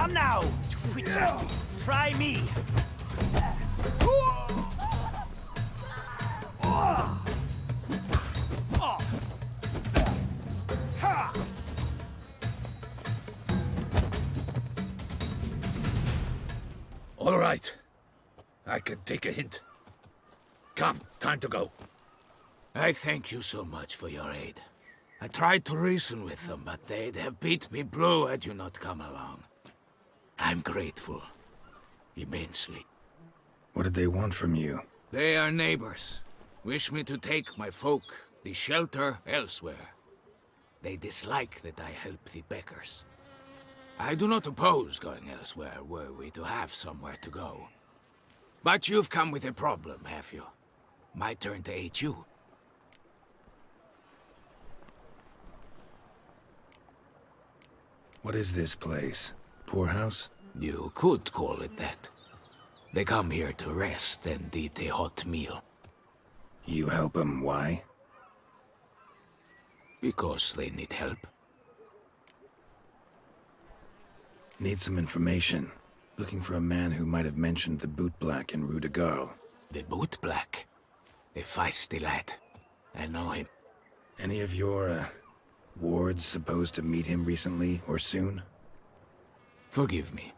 Come now, Twitter. Try me. All right. I can take a hint. Come, time to go. I thank you so much for your aid. I tried to reason with them, but they'd have beat me blue had you not come along. I'm grateful. Immensely. What did they want from you? They are neighbors. Wish me to take my folk, the shelter, elsewhere. They dislike that I help the beggars. I do not oppose going elsewhere, were we to have somewhere to go. But you've come with a problem, have you? My turn to aid you. What is this place? Poorhouse? You could call it that. They come here to rest and eat a hot meal. You help them, why? Because they need help. Need some information. Looking for a man who might have mentioned the boot black in Rue de Garl. The boot black? A feisty lad. I know him. Any of your, wards supposed to meet him recently or soon? Forgive me.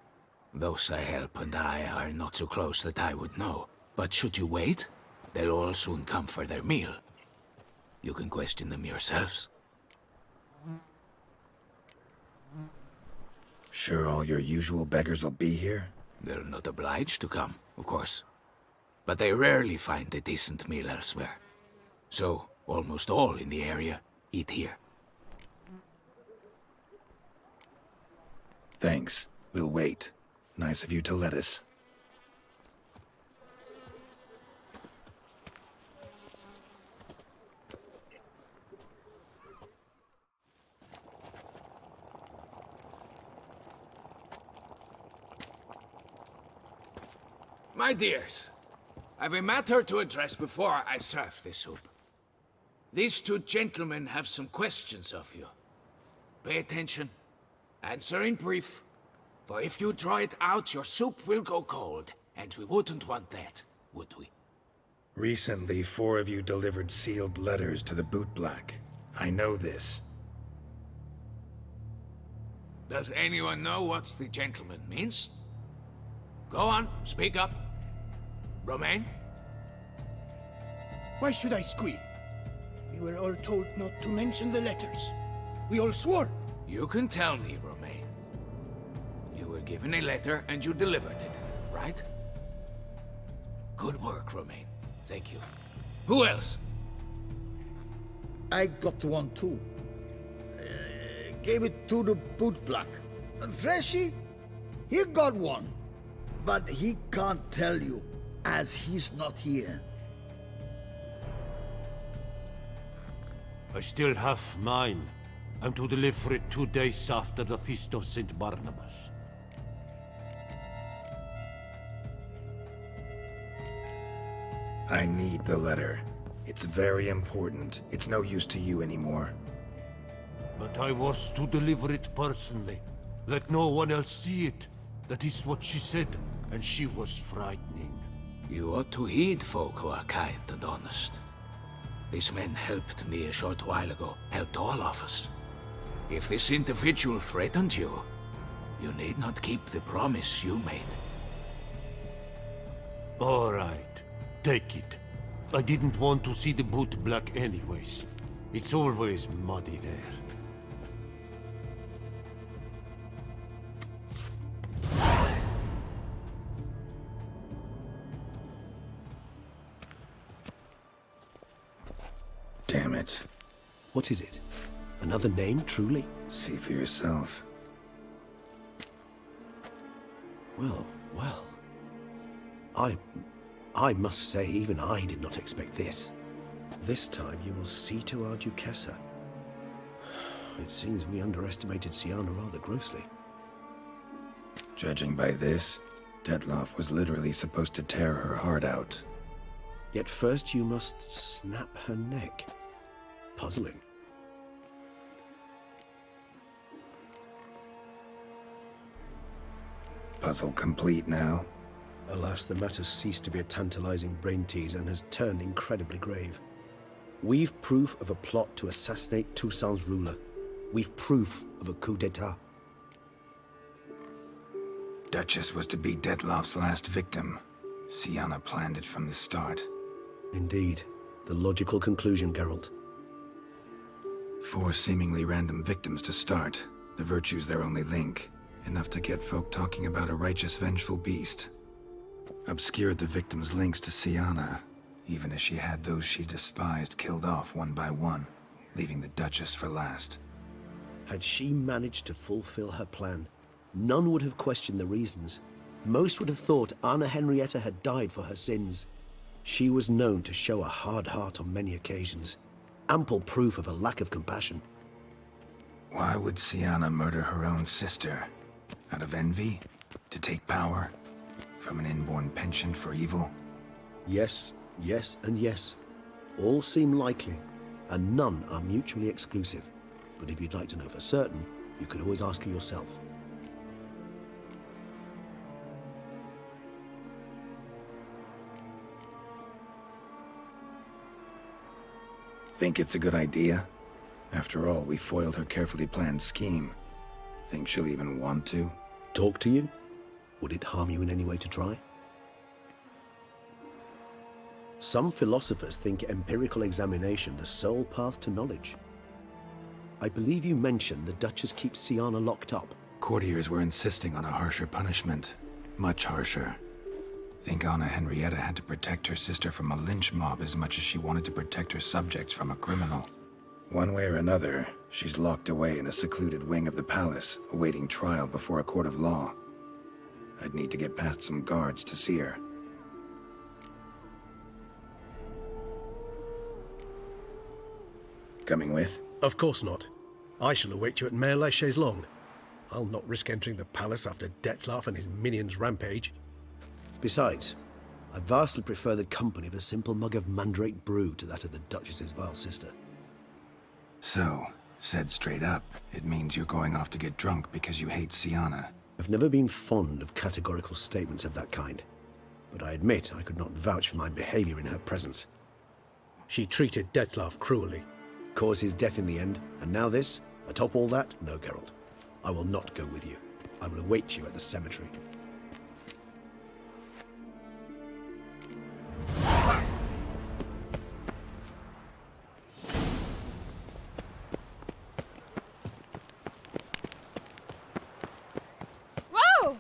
Those I help and I are not so close that I would know. But should you wait, they'll all soon come for their meal. You can question them yourselves. Sure all your usual beggars will be here? They're not obliged to come, of course. But they rarely find a decent meal elsewhere. So, almost all in the area eat here. Thanks. We'll wait. Nice of you to let us. My dears, I've a matter to address before I serve the soup. These two gentlemen have some questions of you. Pay attention. Answer in brief. For if you draw it out, your soup will go cold. And we wouldn't want that, would we? Recently, 4 of you delivered sealed letters to the boot black. I know this. Does anyone know what the gentleman means? Go on, speak up. Romain? Why should I squeal? We were all told not to mention the letters. We all swore. You can tell me, Romain. You were given a letter and you delivered it, right? Good work, Romain. Thank you. Who else? I got one too. Gave it to the boot black. And Freshy, he got one. But he can't tell you, as he's not here. I still have mine. I'm to deliver it 2 days after the Feast of St. Barnabas. I need the letter. It's very important. It's no use to you anymore. But I was to deliver it personally. Let no one else see it. That is what she said, and she was frightening. You ought to heed folk who are kind and honest. These men helped me a short while ago, helped all of us. If this individual threatened you, you need not keep the promise you made. All right. Take it. I didn't want to see the boot black anyways. It's always muddy there. Damn it. What is it? Another name, truly? See for yourself. Well, well. I must say, even I did not expect this. This time you will see to our Duchessa. It seems we underestimated Siana rather grossly. Judging by this, Detloff was literally supposed to tear her heart out. Yet first you must snap her neck. Puzzling. Puzzle complete now? Alas, the matter's ceased to be a tantalizing brain tease and has turned incredibly grave. We've proof of a plot to assassinate Toussaint's ruler. We've proof of a coup d'etat. Duchess was to be Detloff's last victim. Sienna planned it from the start. Indeed. The logical conclusion, Geralt. 4 seemingly random victims to start. The virtue's their only link. Enough to get folk talking about a righteous, vengeful beast. Obscured the victims' links to Sienna, even as she had those she despised killed off one by one, leaving the Duchess for last. Had she managed to fulfill her plan, none would have questioned the reasons. Most would have thought Anna Henrietta had died for her sins. She was known to show a hard heart on many occasions. Ample proof of a lack of compassion. Why would Sienna murder her own sister? Out of envy? To take power? From an inborn penchant for evil? Yes, yes, and yes. All seem likely, and none are mutually exclusive. But if you'd like to know for certain, you could always ask her yourself. Think it's a good idea? After all, we foiled her carefully planned scheme. Think she'll even want to? Talk to you? Would it harm you in any way to try? Some philosophers think empirical examination the sole path to knowledge. I believe you mentioned the Duchess keeps Sienna locked up. Courtiers were insisting on a harsher punishment. Much harsher. Think Anna Henrietta had to protect her sister from a lynch mob as much as she wanted to protect her subjects from a criminal. One way or another, she's locked away in a secluded wing of the palace, awaiting trial before a court of law. I'd need to get past some guards to see her. Coming with? Of course not. I shall await you at Mare la Chaise-Longue. I'll not risk entering the palace after Detloff and his minions rampage. Besides, I vastly prefer the company of a simple mug of mandrake brew to that of the Duchess's vile sister. So, said straight up, it means you're going off to get drunk because you hate Sienna. I've never been fond of categorical statements of that kind, but I admit I could not vouch for my behavior in her presence. She treated Detloff cruelly, caused his death in the end, and now this? Atop all that? No, Geralt. I will not go with you. I will await you at the cemetery. Whoa!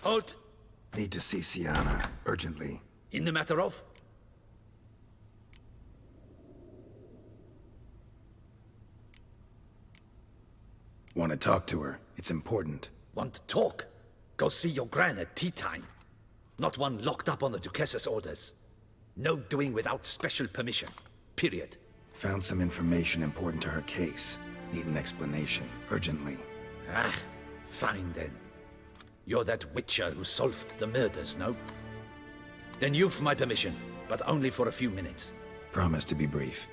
Halt! Need to see Sienna, urgently. In the matter of? Want to talk to her. It's important. Want to talk? Go see your gran at tea time. Not one locked up on the Duchess's orders. No doing without special permission. Period. Found some information important to her case. Need an explanation, urgently. Ah, fine then. You're that witcher who solved the murders, no? Then you've my permission, but only for a few minutes. Promise to be brief.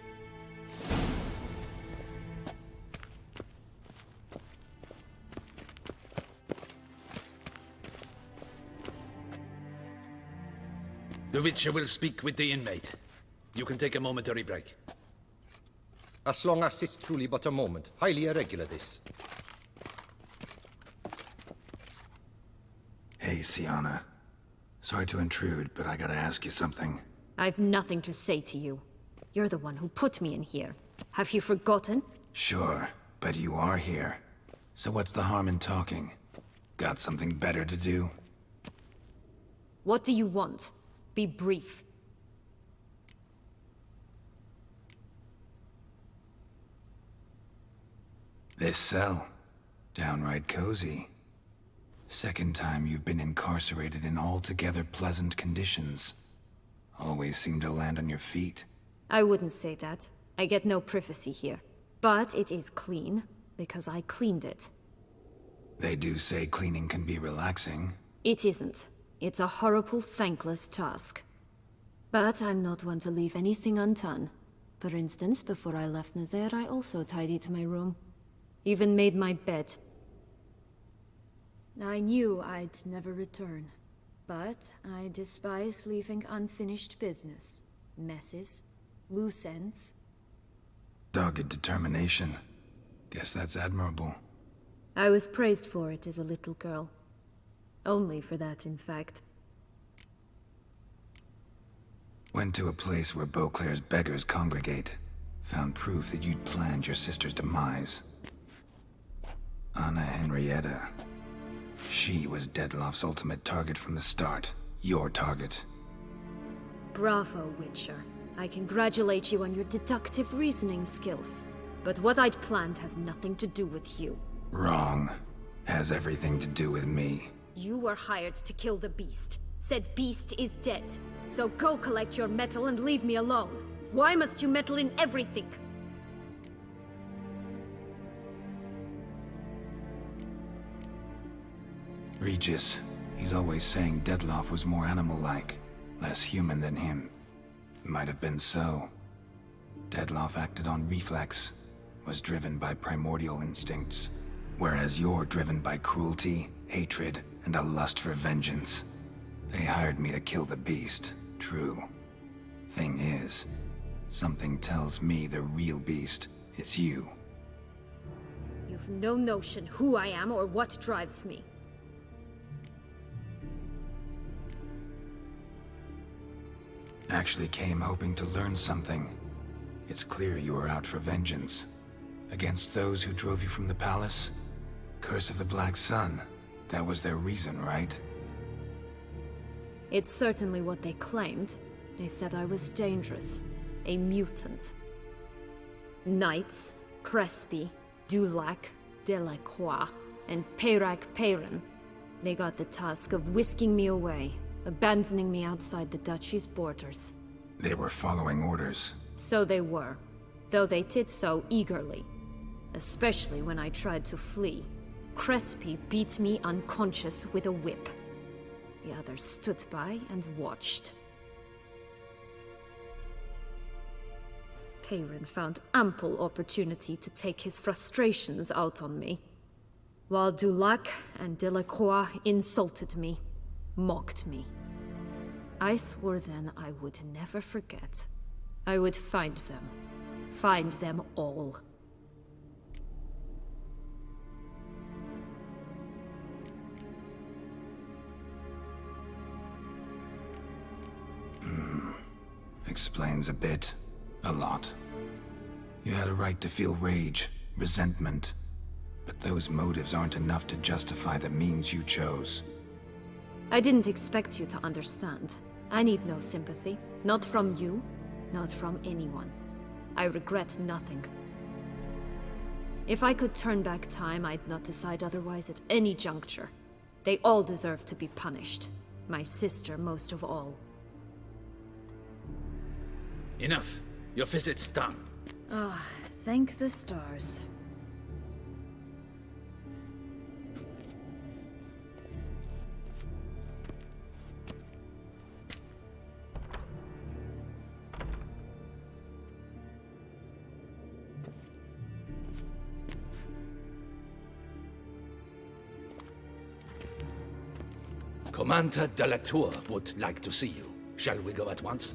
The Witcher will speak with the inmate. You can take a momentary break. As long as it's truly but a moment. Highly irregular, this. Hey, Sienna. Sorry to intrude, but I gotta ask you something. I've nothing to say to you. You're the one who put me in here. Have you forgotten? Sure, but you are here. So what's the harm in talking? Got something better to do? What do you want? Be brief. This cell. Downright cozy. Second time you've been incarcerated in altogether pleasant conditions. Always seem to land on your feet. I wouldn't say that. I get no privacy here. But it is clean, because I cleaned it. They do say cleaning can be relaxing. It isn't. It's a horrible, thankless task. But I'm not one to leave anything undone. For instance, before I left Nazaire, I also tidied my room. Even made my bed. I knew I'd never return. But I despise leaving unfinished business. Messes. Loose ends. Dogged determination. Guess that's admirable. I was praised for it as a little girl. Only for that, in fact. Went to a place where Beauclair's beggars congregate. Found proof that you'd planned your sister's demise. Anna Henrietta. She was Dettlaff's ultimate target from the start. Your target. Bravo, Witcher. I congratulate you on your deductive reasoning skills. But what I'd planned has nothing to do with you. Wrong. Has everything to do with me. You were hired to kill the beast. Said beast is dead. So go collect your metal and leave me alone. Why must you meddle in everything? Regis. He's always saying Dettlaff was more animal-like. Less human than him. Might have been so. Dettlaff acted on reflex. Was driven by primordial instincts. Whereas you're driven by cruelty, hatred, and a lust for vengeance. They hired me to kill the beast, true. Thing is, something tells me the real beast is you. You've no notion who I am or what drives me. Actually came hoping to learn something. It's clear you were out for vengeance. Against those who drove you from the palace? Curse of the Black Sun. That was their reason, right? It's certainly what they claimed. They said I was dangerous. A mutant. Knights, Crespi, Dulac, Delacroix, and Peyrac Peyran. They got the task of whisking me away, abandoning me outside the duchy's borders. They were following orders. So they were, though they did so eagerly. Especially when I tried to flee. Crespi beat me unconscious with a whip. The others stood by and watched. Peyran found ample opportunity to take his frustrations out on me, while Dulac and Delacroix insulted me, mocked me. I swore then I would never forget. I would find them all. Explains a bit. A lot. You had a right to feel rage, resentment. But those motives aren't enough to justify the means you chose. I didn't expect you to understand. I need no sympathy. Not from you, not from anyone. I regret nothing. If I could turn back time, I'd not decide otherwise at any juncture. They all deserve to be punished. My sister most of all. Enough. Your visit's done. Thank the stars. Commander de la Tour would like to see you. Shall we go at once?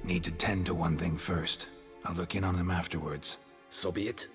Need to tend to one thing first. I'll look in on him afterwards. So be it.